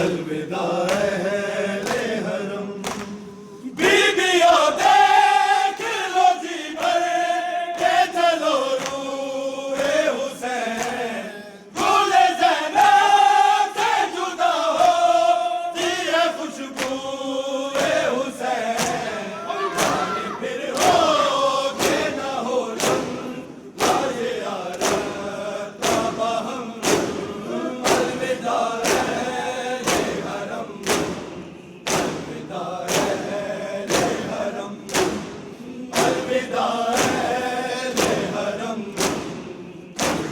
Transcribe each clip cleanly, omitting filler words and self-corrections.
अलविदा अहले हरम। बीबियों देख लो जी भर के चलो रूहे हुसैन, दूल्हे ज़ैनब से जुदा होती है खुशबूए हुसैन। जाने फिर हो के न हो लम्हाए यारत बाहम। अलविदा अहले हरम, अलविदा अहले हरम, अलविदा अहले हरम,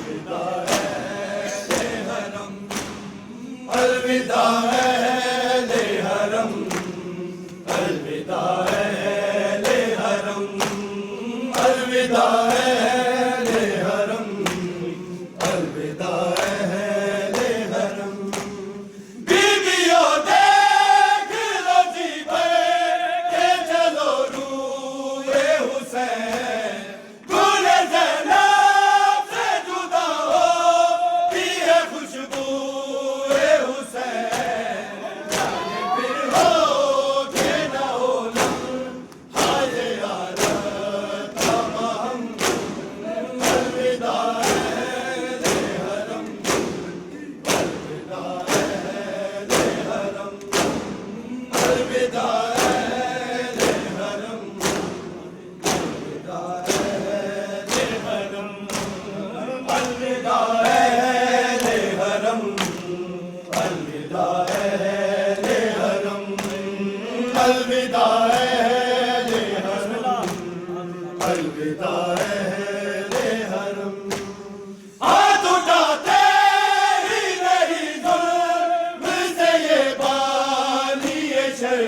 अलविदा अहले हरम, अलविदा अहले हरम, अलविदा अहले हरम, अलविदा अहले हरम, अलविदा अहले हरम। बीबियों देख लो जी भर के चलो रूहे हुसैन, दूल्हे ज़ैनब से जुदा होती है खुशबूए हुसैन। जाने फिर हो के न हो लम्हाए यारत बाहम। अलविदा अहले हरम, अलविदा अहले हरम, अलविदा अहले हरम, अलविदा अहले हरम, अलविदा अहले हरम, अलविदा अहले हरम, अलविदा अहले हरम, अलविदा अहले हरम। हाथ उठाते ही नहीं जुल्म से ये बानी ये शर,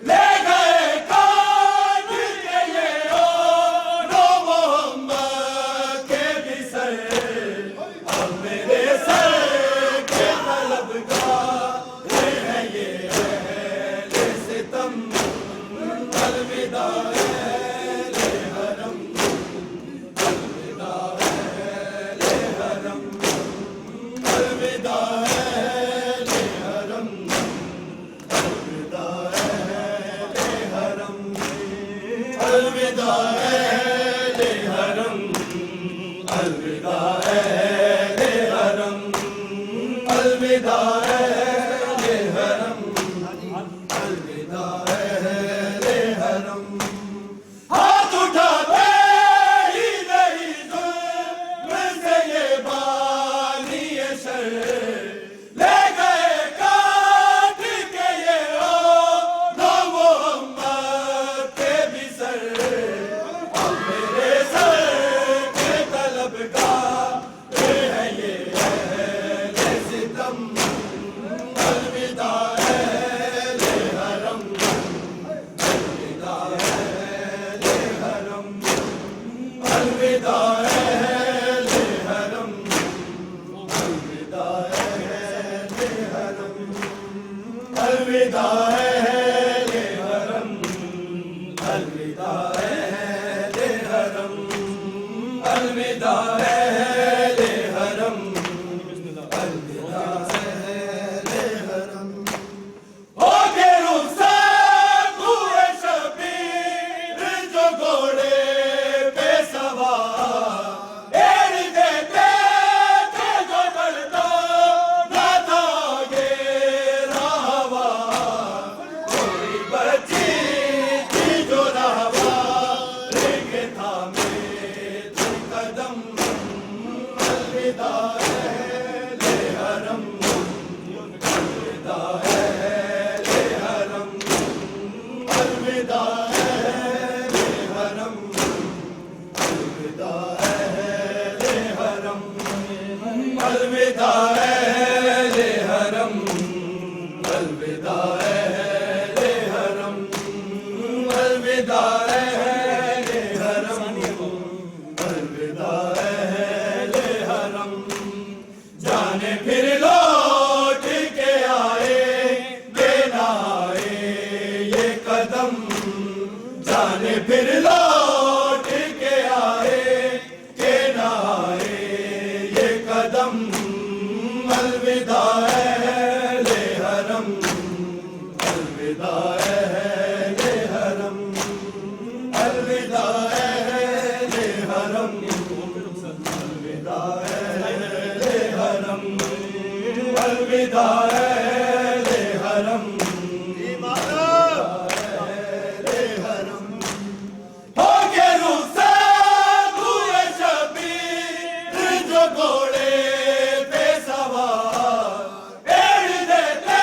ले गए काट के ये ओढ़ो मोहम्मद के भी सर। अब मेरे सर के तलबगार हैं ये अहले सितम। अलविदा अहले हरम, अलविदा अहले हरम, अलविदा अहले हरम, अलविदा अहले हरम, अलविदा अहले हरम, अलविदा अहले हरम, अलविदा अहले हरम, अलविदा अहले हरम। हाथ उठाते ही नहीं जुल्म से ये बानी ये शर, ले गए काट के ये ओढ़ो मोहम्मद के भी सर। अब मेरे सर के तलबगार हैं ये अहले सितम। अलविदा अहले हरम, अलविदा अहले हरम, अलविदा अहले हरम, अलविदा अहले हरम, अलविदा अहले हरम, अलविदा अहले हरम, अलविदा अहले हरम, अलविदा अहले हरम। हो के रुखसत हुए शबीर जो घोड़े पे सवार, एड़ देते थे जो डरता न था ये राहवार। अलविदा अहले हरम हो के रुखसात हुए शबीर जो घोड़े पे सवार एड़ देते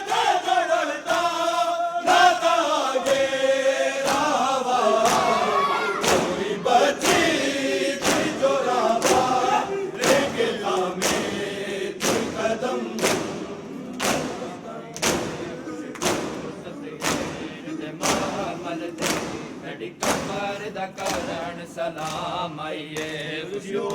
थे जो डरता ना था आगे रावा कोई बची थी जो रावा लेके थामे थी कदम कबर दा करण सलाम आइए खुशियो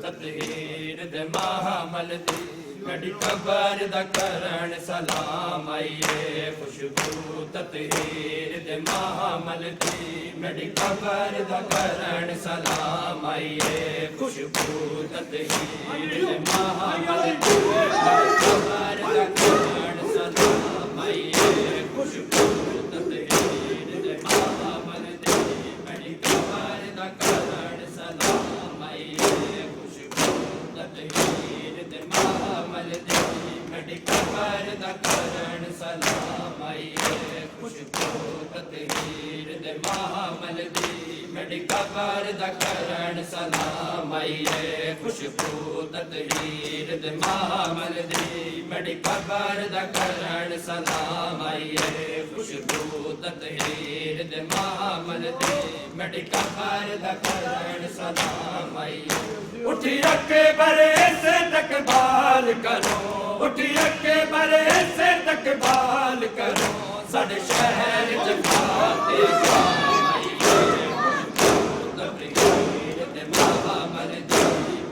ततहीर दे महामल दी मेरी कबर दा करण सलाम आइए खुशबू ततहीर दे महामल दी मेरी कबर दा करण सलाम आइए खुशबू ततहीर दे महामल दी मेरी कबर दा करण सलाम आइए खुशबू ततहीर दे महामल दी मेरी कबर दा करण सलाम आइए खुशबू ततहीर दे महामल दी मेरी कबर दा करण सलाम आइए खुशबू ततहीर दे महामल दी मेरी कबर दा करण सलाम आइए खुशबू ततहीर दे महामल दी मेरी कबर दा करण सलाम आइए खुशबू ततहीर दे महामल दी मेरी कबर दा करण सलाम आइए उठी अके बरे से तकबाल करो उठी अके बरे से तकबाल करो साडे शहर च फाते शाम आइए खुशबू ततहीर दे महामल दी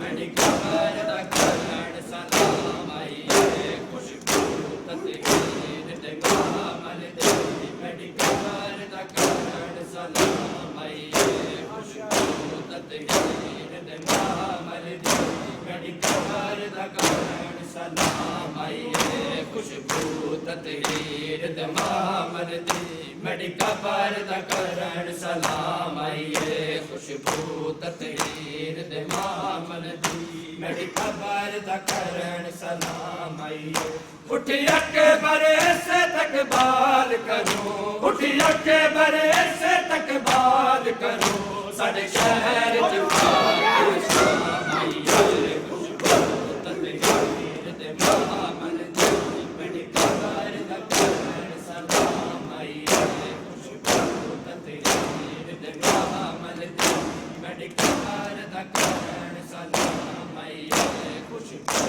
मेरी कबर दा करण सलाम आइए खुशबू ततहीर दे महामल दी मेरी कबर दा करण सलाम आइए खुशबू ततहीर दे महामल दी मेरी कबर दा करण सलाम आइए खुशबू ततहीर दे महामल दी मेरी कबर दा करण सलाम आइए खुशबू ततहीर दे महामल दी मेरी कबर दा करण सलाम आइए उठी अके बरे से तकबाल करो उठी अके बरे से तकबाल करो साडे शहर च फाते शाम आइए खुशबू ततहीर दे महामल दी मेरी कबर दा करण सलाम आइए खुशबू ततहीर दे महामल दी मेरी कबर दा करण सलाम आइए खुशबू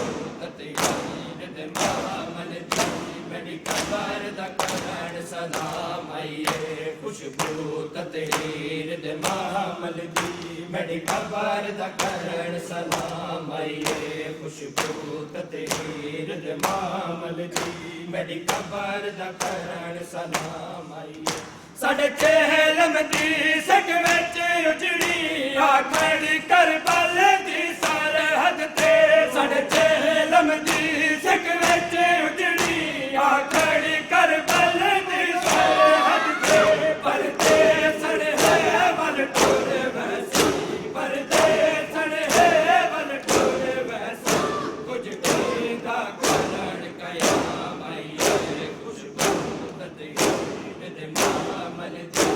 ततहीर दे महामल दी मेरी कबर दा करण सलाम आइए खुशबू ततहीर दे महामल दी मेरी कबर दा करण सलाम आइए खुशबू ततहीर दे महामल दी मेरी कबर दा करण सलाम आइए साडे चेहलम दी सक विच उजड़ी आखड़ी करबल दी सरहद ते साडे चेहलम दी सक विच उजड़ी आखड़ी करबल दी सरहद ते परदे सड़े है वल टोरे वैसी परदे सड़े है वल टोरे वैसी कुछ दा करण कयाम आइए खुशबू ततहीर दे महामल दी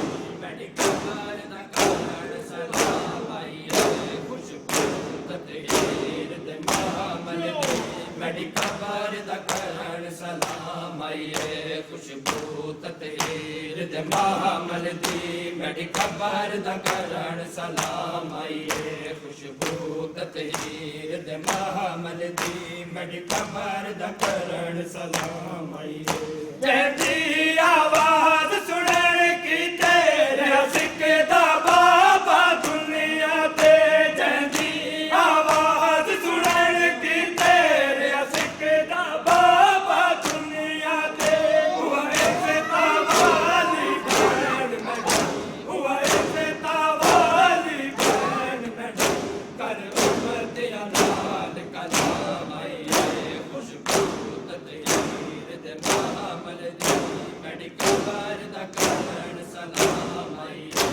मेरी कबर दा करण सलाम आइए खुशबू ततहीर दे महामल दी मेरी कबर दा करण सलाम आइए खुशबू ततहीर दे महामल दी मेरी कबर दा करण सलाम आइए खुशबू ततहीर दे महामल दी मेरी कबर दा करण सलाम आइए तेरी आवाज सुनण की तेरे सिकदा बाबा दुनिया ते जंदी आवाज सुनण की तेरे सिकदा बाबा दुनिया ते हुआ ऐसे तावाली बहन में हुआ ऐसे तावाली बहन में कर उम्मत अनाल कलाम आइए खुशबू ततहीर दे महामल दी मेरी कबर दा करण सलाम आइए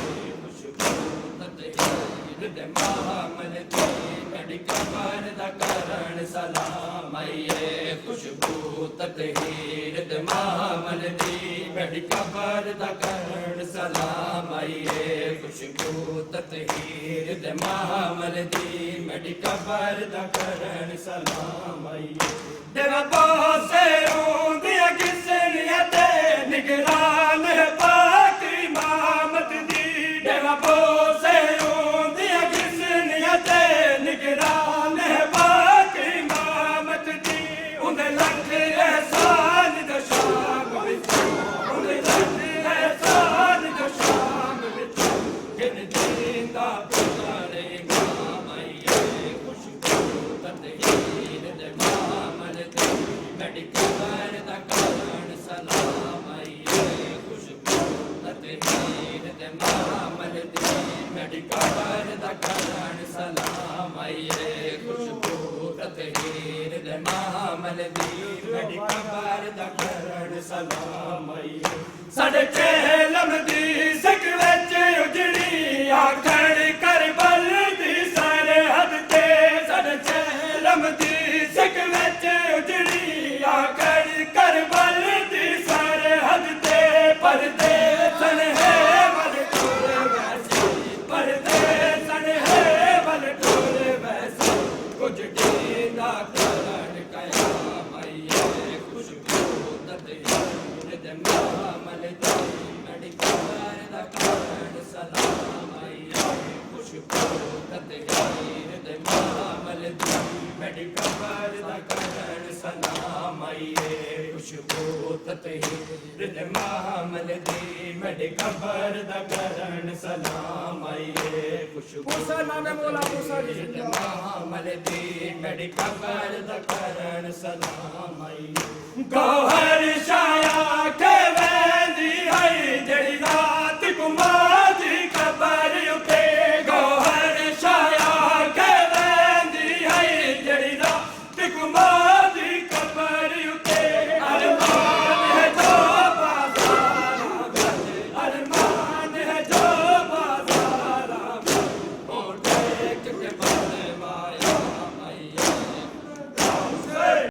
खुशबू ततहीर दे महामल दी मेरी मेरी कबर दा करण सलाम आइए खुशबू ततहीर दे मामल दी मेरी कबर दा करण सलाम आइए खुशबू ततहीर दे मामल दी मेरी कबर दा करण सलाम आइए देवा बोसे ओंदिया किसनिया ते निगरान पाक इमामत दी देवा बोसे ओंदिया किसनिया ते निगरान पाक इमामत दी उन्हें लख एहसान दा शाम विच उन्हें लख एहसान दा शाम विच जिन जींदा पुकार इमाम आइए खुशबू ततहीर दे मामल दी मेरी कबर दा करण सलाम आइए खुशबू ततहीर दे मामल दी मेरी कबर दा करण सलाम आइए खुशबू ततहीर दे मामल दी मेरी कबर दा करण सलाम आइए साडे चेलम दी सिक विच उजड़ी आखड़ करबल दी सरहद ते साडे चेलम दी सिक विच उजड़ी आखड़ करबल दी सरहद ते परदेसन है वल टोले वैसे परदेसन है वल टोले वैसे कुछ दीना करण कयाम आइए खुशबू ततहीर दे मामल दी मेरी कबर दा करण सलाम आइए खुशबू ततहीर दे मामल दी मेरी कबर दा करण सलाम आइए खुशबू ततहीर दे मामल दी मेरी कबर दा करण सलाम आइए खुशबू ततहीर दे मामल दी मेरी कबर दा करण सलाम आइए गौहर शाया के वैंदी है जड़ी रात कुमार